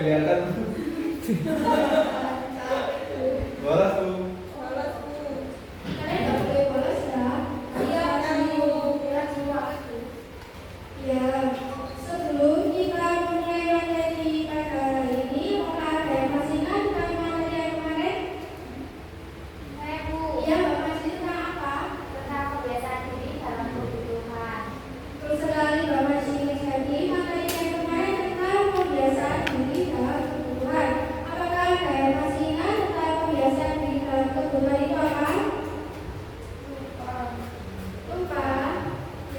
kelihatan. Bolos Bu. Kalian nggak boleh bolos ya? Iya, ya. Sebelum kita mulai materi pada hari ini, apakah ada yang masih ingat tentang materi yang kemarin? Saya Bu, Iya, Mbak Masih tentang apa? tentang kebiasaan diri dalam kebutuhan. Terus sekali Mbak Masih ingat lagi materi yang kemarin tentang kebiasaan diri dalam kebutuhan. Apakah ada yang masih ingat tentang kebiasaan diri dalam kebutuhan itu apa? Lupa.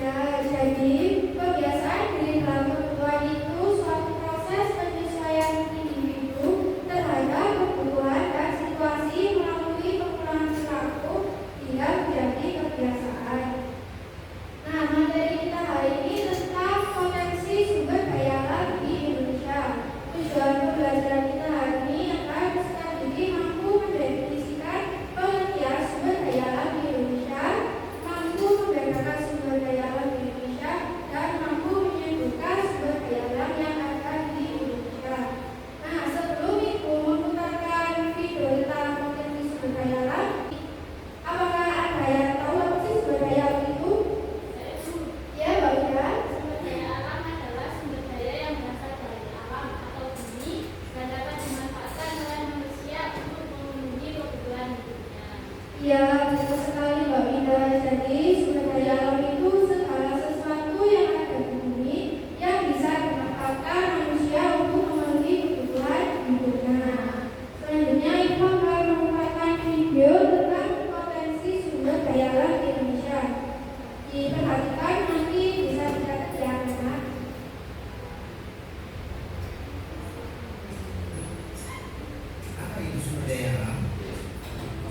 Ya, jadi kebiasaan diri dalam kebutuhan itu suatu proses penyesuaian individu terhadap kebutuhan dan situasi melalui pengulangan perilaku hingga menjadi kebiasaan. Nah, materi kita hari ini tentang potensi sumber daya alam di Indonesia. Tujuan pembelajaran kita hari ini agar peserta didik mampu mendefinisikan pengertian sumber daya alam di Indonesia, mampu membedakan sumber daya alam di Indonesia, dan mampu menyebutkan sumber daya alam yang ada di Indonesia. Nah, sebelum itu memutarkan video tentang potensi sumber daya alam, apakah ada yang tahu apa sih sumber daya alam itu? Ya, Mbak Ida. Sumber daya alam adalah sumber daya yang berasal dari alam atau bumi dan dapat dimanfaatkan oleh manusia untuk memenuhi kebutuhan hidupnya. Ya, betul sekali Mbak Ida. Jadi sumber daya alam itu segala sesuatu yang ada di bumi yang bisa dimanfaatkan manusia untuk memenuhi kebutuhan hidupnya. Selanjutnya Ibu akan merupakan video tentang potensi sumber daya alam di Indonesia. Diperhatikan nanti bisa dicatat ya anak. Apa itu sumber daya alam?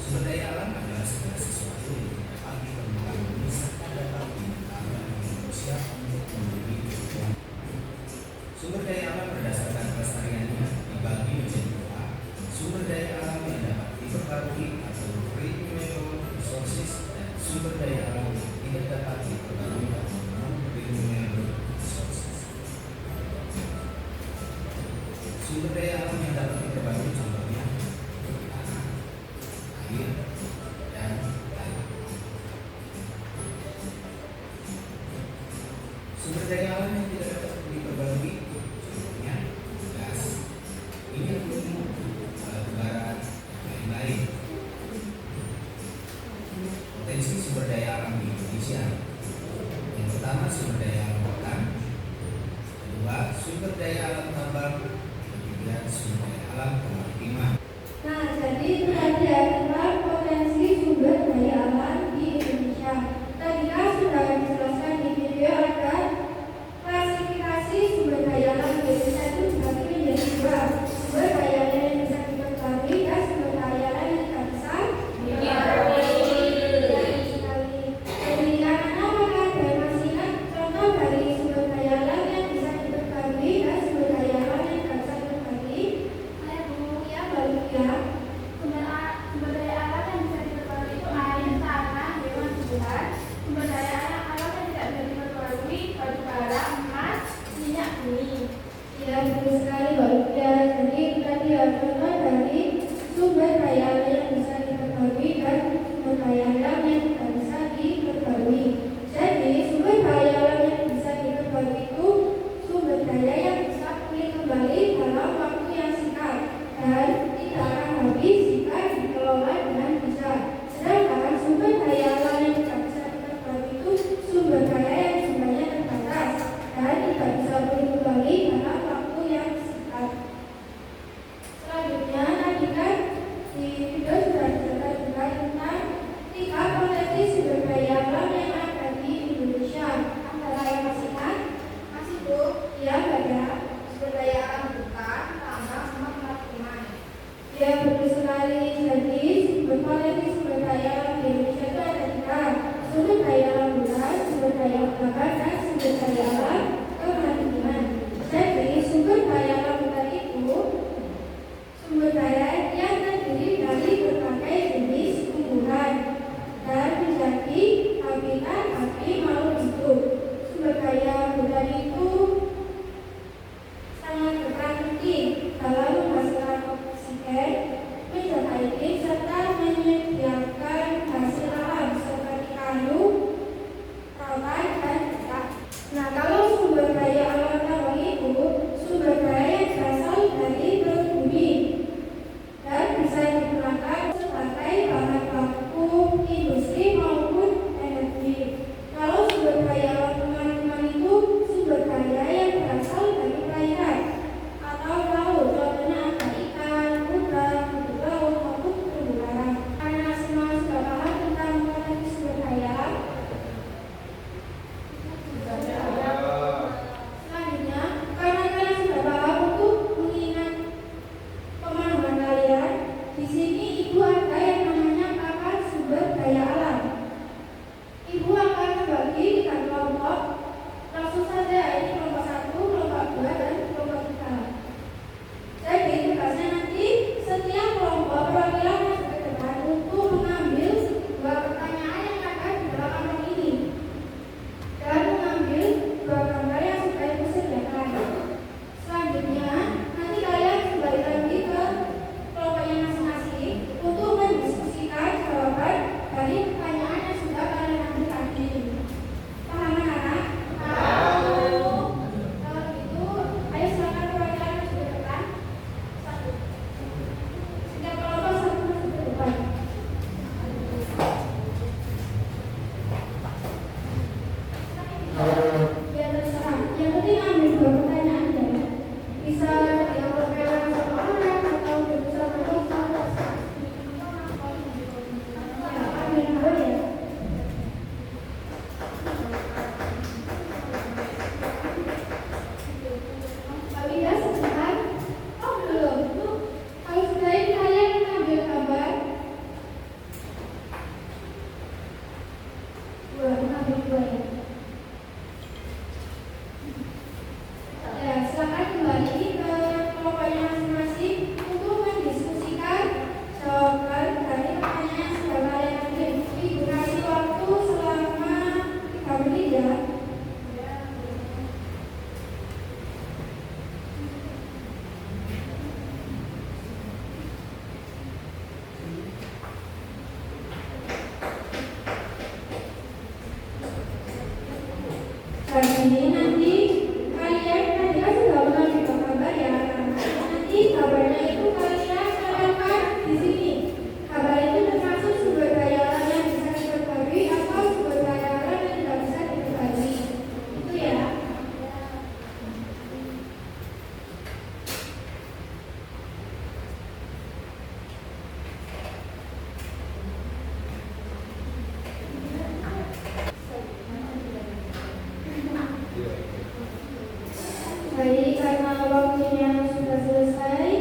Sumber daya alam adalah segala sesuatu yang dapat ditemukan misalkan dapat digunakan manusia untuk memenuhi kebutuhan. Sumber daya alam berdasarkan kelestariannya dibagi menjadi dua: sumber daya alam yang dapat diperbarui atau renewable resources dan sumber daya alam yang tidak dapat diperbarui atau non-renewable resources. Sumber daya alam yang dapat diperbarui contohnya tanah, air, dan air. Sumber daya alam yang tidak dapat diperbarui contohnya gas, minyak bumi, batu bara, dan lain-lain. Potensi sumber daya alam di Indonesia: yang pertama sumber daya alam hutan, kedua sumber daya alam tambang, ketiga sumber daya alam kemaritiman. Nah, jadi itu tadi ya tentang potensi sumber daya alam di Indonesia. Tadi kan sudah dijelaskan di video ada klasifikasi sumber daya alam di Indonesia itu dibagi menjadi dua: sumber daya alam yang bisa diperbarui dan sumber daya alam yang tidak bisa diperbarui. Jadi yang mana apakah ada yang masih ingat contoh dari sumber daya alam yang bisa diperbarui dan sumber daya alam yang tidak bisa diperbarui? Saya Bu, Ya, baru ya. sumber daya alam yang bisa diperbarui itu air, tanah, hewan, tumbuhan. Sumber daya alam yang tidak bisa diperbarui batu bara, emas, minyak bumi. Ya, betul sekali Mbak Lucia. Jadi itu tadi ya contoh dari sumber daya alam yang bisa diperbarui dan sumber daya alam yang tidak bisa diperbarui. Jadi sumber daya alam yang bisa diperbarui itu sumber daya yang bisa pulih kembali dalam waktu yang singkat dan tidak akan habis jika dikelola dengan bijak. Sedangkan sumber daya alam yang tidak bisa diperbarui itu sumber daya yang jumlahnya terbatas dan tidak bisa pulih kembali dalam waktu yang singkat. Selanjutnya tadi kan di kabarnya itu kalian terangkan di sini. Kabar itu termasuk sumber daya alam yang bisa diperbarui atau sumber daya alam yang tidak bisa diperbarui. Itu ya. Baik, karena waktunya sudah selesai,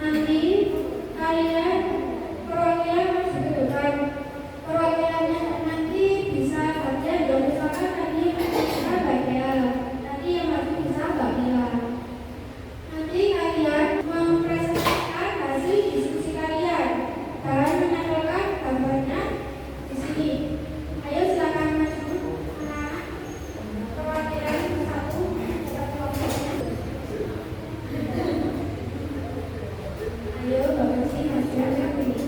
nanti kalian perwakilan masuk ke depan. Perwakilannya nanti bisa saja dong, misalkan tadi bisa bagian, nanti yang maju bisa Mbak Mila. Nanti kalian mempresentasikan hasil diskusi kalian dan menyampaikan gambarnya di sini. Ayo silakan maju. Perwakilan satu. Ayo Bapak sih maju aja ini.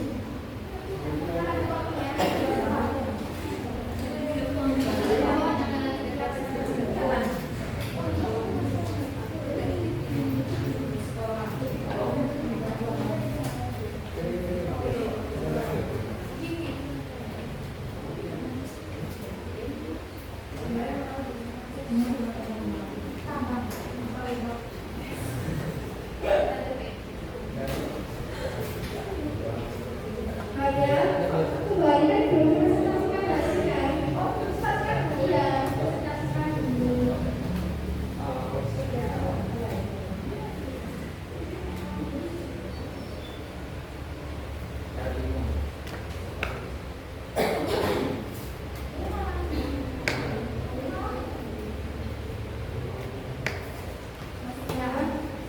Ada kembali kan belum presentasikan hasilnya. Oh, presentasikan dulu. Iya, presentasikan dulu. Ya,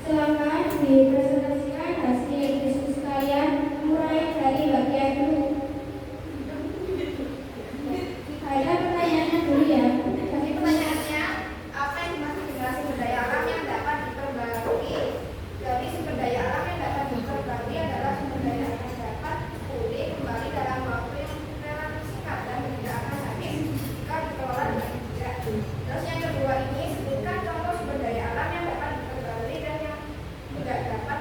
silakan dipresentasikan hasil diskusi kalian mulai dari bagian dulu. Ada pertanyaannya dulu ya. Jadi pertanyaannya, apa yang dimaksud dengan sumber daya alam yang dapat diperbarui? Dari sumber daya alam yang dapat diperbarui adalah sumber daya alam yang dapat pulih kembali dalam waktu yang relatif singkat dan tidak akan habis jika dikelola dengan bijak. Terus yang kedua ini, sebutkan contoh sumber daya alam yang dapat diperbarui dan yang tidak dapat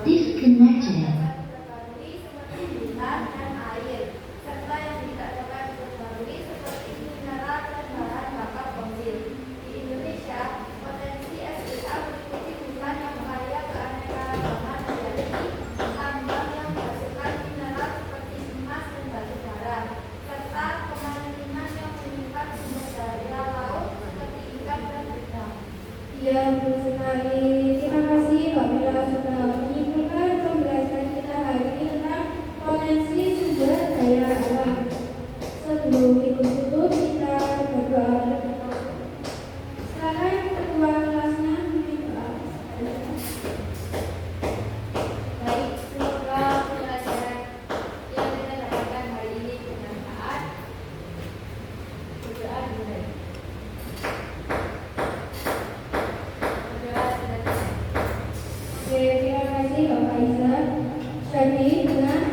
disconnected. dapat diperbarui seperti bintang dan air, serta yang tidak dapat diperbarui seperti mineral dan bahan bakar fosil. Di Indonesia, potensi SDA meliputi hutan yang kaya keanekaragaman hayati, tambang yang menghasilkan mineral seperti emas dan batu bara, serta kemaritiman yang menyimpan sumber daya laut seperti ikan dan udang. Ya, betul sekali. Terima kasih Mbak Mila sudah menyimpulkan pembelajaran kita hari ini tentang potensi sumber daya alam. Sebelum itu tutup, kita berdoa terlebih dahulu. Silakan ketua kelasnya memimpin doa. Baik, semoga pelajaran yang kita dapatkan hari ini bermanfaat. Berdoa dimulai. Berdoa selesai. Oke, terima kasih Bapak Iza. Jadi dengan